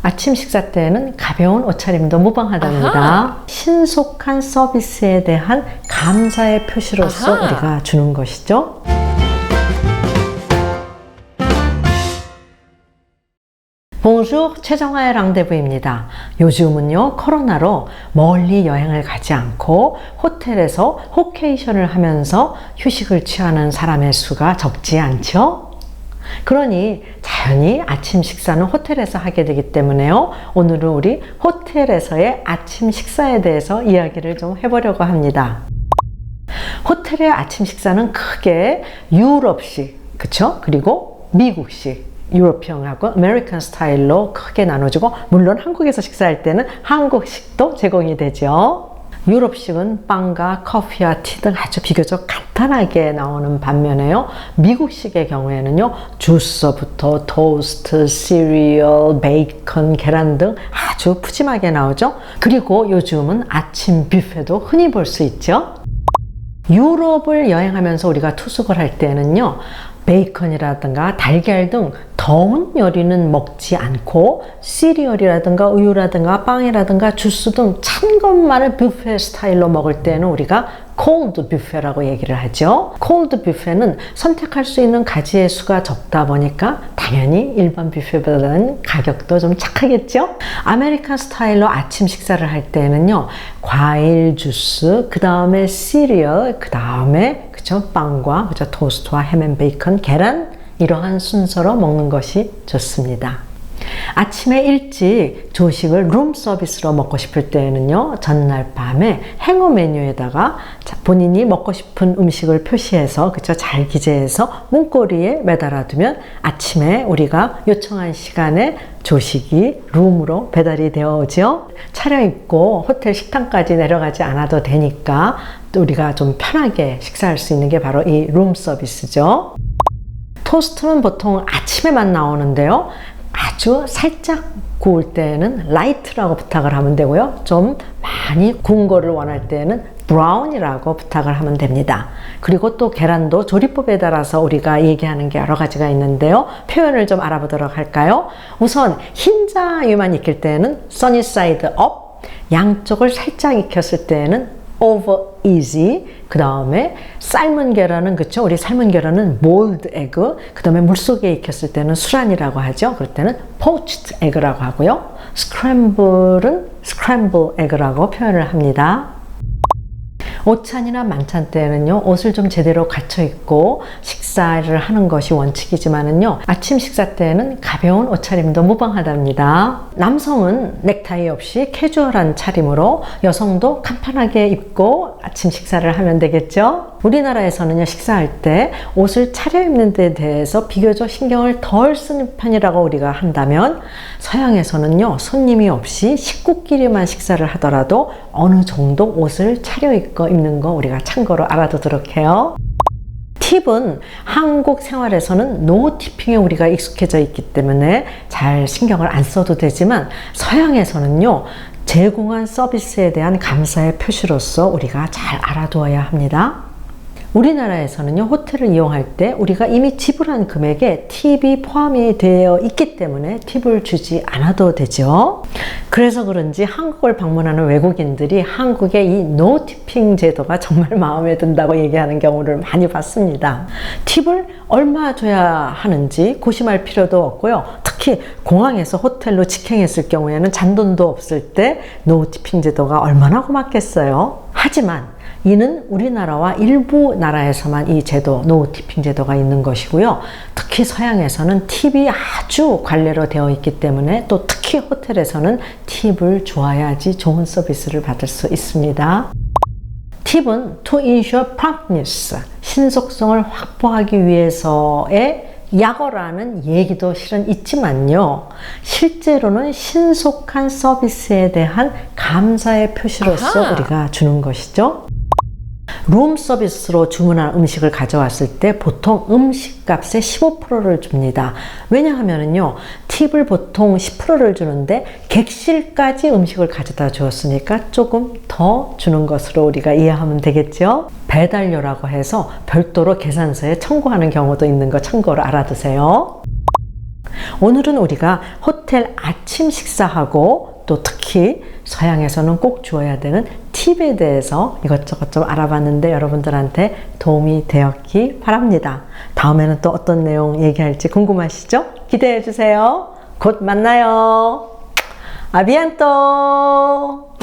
아침 식사 때는 가벼운 옷차림도 무방하답니다. 아하. 신속한 서비스에 대한 감사의 표시로서 아하. 우리가 주는 것이죠. 봉주 최정화의 랑데부입니다. 요즘은요 코로나로 멀리 여행을 가지 않고 호텔에서 호케이션을 하면서 휴식을 취하는 사람의 수가 적지 않죠? 그러니 자연히 아침 식사는 호텔에서 하게 되기 때문에요. 오늘은 우리 호텔에서의 아침 식사에 대해서 이야기를 좀 해보려고 합니다. 호텔의 아침 식사는 크게 유럽식, 그쵸? 그리고 미국식, 유로피언하고 아메리칸 스타일로 크게 나눠지고, 물론 한국에서 식사할 때는 한국식도 제공이 되죠. 유럽식은 빵과 커피와 티 등 아주 비교적 간단하게 나오는 반면에요, 미국식의 경우에는요 주스부터 토스트, 시리얼, 베이컨, 계란 등 아주 푸짐하게 나오죠. 그리고 요즘은 아침 뷔페도 흔히 볼 수 있죠. 유럽을 여행하면서 우리가 투숙을 할 때는요 베이컨이라든가 달걀 등 더운 요리는 먹지 않고 시리얼이라든가 우유라든가 빵이라든가 주스 등 찬 것만을 뷔페 스타일로 먹을 때는 우리가 콜드 뷔페라고 얘기를 하죠. 콜드 뷔페는 선택할 수 있는 가지의 수가 적다 보니까 당연히 일반 뷔페보다는 가격도 좀 착하겠죠. 아메리칸 스타일로 아침 식사를 할 때는요 과일 주스, 그 다음에 시리얼, 그 다음에 그쵸 빵과 그쵸 토스트와 햄 앤 베이컨, 계란, 이러한 순서로 먹는 것이 좋습니다. 아침에 일찍 조식을 룸 서비스로 먹고 싶을 때는요 전날 밤에 행어 메뉴에다가 본인이 먹고 싶은 음식을 표시해서 그쵸 잘 기재해서 문고리에 매달아 두면 아침에 우리가 요청한 시간에 조식이 룸으로 배달이 되어 오죠. 차려입고 호텔 식당까지 내려가지 않아도 되니까 또 우리가 좀 편하게 식사할 수 있는 게 바로 이 룸 서비스죠. 토스트는 보통 아침에만 나오는데요 아주 살짝 구울 때는 라이트라고 부탁을 하면 되고요. 좀 많이 구운 거를 원할 때는 브라운이라고 부탁을 하면 됩니다. 그리고 또 계란도 조리법에 따라서 우리가 얘기하는 게 여러 가지가 있는데요. 표현을 좀 알아보도록 할까요? 우선 흰자위만 익힐 때는 sunny side up, 양쪽을 살짝 익혔을 때는 over easy, 그 다음에 삶은 계란은 그쵸? 우리 삶은 계란은 boiled egg, 그 다음에 물속에 익혔을 때는 수란이라고 하죠. 그럴 때는 poached egg라고 하고요. scramble은 scramble egg라고 표현을 합니다. 오찬이나 만찬 때는요 옷을 좀 제대로 갖춰 입고 식사를 하는 것이 원칙이지만은요 아침 식사 때는 가벼운 옷차림도 무방하답니다. 남성은 넥타이 없이 캐주얼한 차림으로, 여성도 간편하게 입고 아침 식사를 하면 되겠죠. 우리나라에서는요 식사할 때 옷을 차려입는 데 대해서 비교적 신경을 덜 쓰는 편이라고 우리가 한다면, 서양에서는요 손님이 없이 식구끼리만 식사를 하더라도 어느 정도 옷을 차려입고 입는 거 우리가 참고로 알아두도록 해요. 팁은 한국 생활에서는 노 티핑에 우리가 익숙해져 있기 때문에 잘 신경을 안 써도 되지만, 서양에서는요 제공한 서비스에 대한 감사의 표시로서 우리가 잘 알아두어야 합니다. 우리나라에서는요 호텔을 이용할 때 우리가 이미 지불한 금액에 팁이 포함이 되어 있기 때문에 팁을 주지 않아도 되죠. 그래서 그런지 한국을 방문하는 외국인들이 한국의 이 노티핑 제도가 정말 마음에 든다고 얘기하는 경우를 많이 봤습니다. 팁을 얼마 줘야 하는지 고심할 필요도 없고요. 특히 공항에서 호텔로 직행했을 경우에는 잔돈도 없을 때 노티핑 제도가 얼마나 고맙겠어요. 하지만 이는 우리나라와 일부 나라에서만 이 제도, 노티핑 제도가 있는 것이고요. 특히 서양에서는 팁이 아주 관례로 되어 있기 때문에, 또 특히 호텔에서는 팁을 주어야지 좋은 서비스를 받을 수 있습니다. 팁은 to ensure promptness, 신속성을 확보하기 위해서의 약어라는 얘기도 실은 있지만요. 실제로는 신속한 서비스에 대한 감사의 표시로서 아하. 우리가 주는 것이죠. 룸 서비스로 주문한 음식을 가져왔을 때 보통 음식값의 15%를 줍니다. 왜냐하면요 팁을 보통 10%를 주는데 객실까지 음식을 가져다 주었으니까 조금 더 주는 것으로 우리가 이해하면 되겠죠. 배달료라고 해서 별도로 계산서에 청구하는 경우도 있는 거 참고로 알아두세요. 오늘은 우리가 호텔 아침 식사하고 또 특히 서양에서는 꼭 주어야 되는 팁에 대해서 이것저것 좀 알아봤는데 여러분들한테 도움이 되었기 바랍니다. 다음에는 또 어떤 내용 얘기할지 궁금하시죠? 기대해 주세요. 곧 만나요. 아비안또!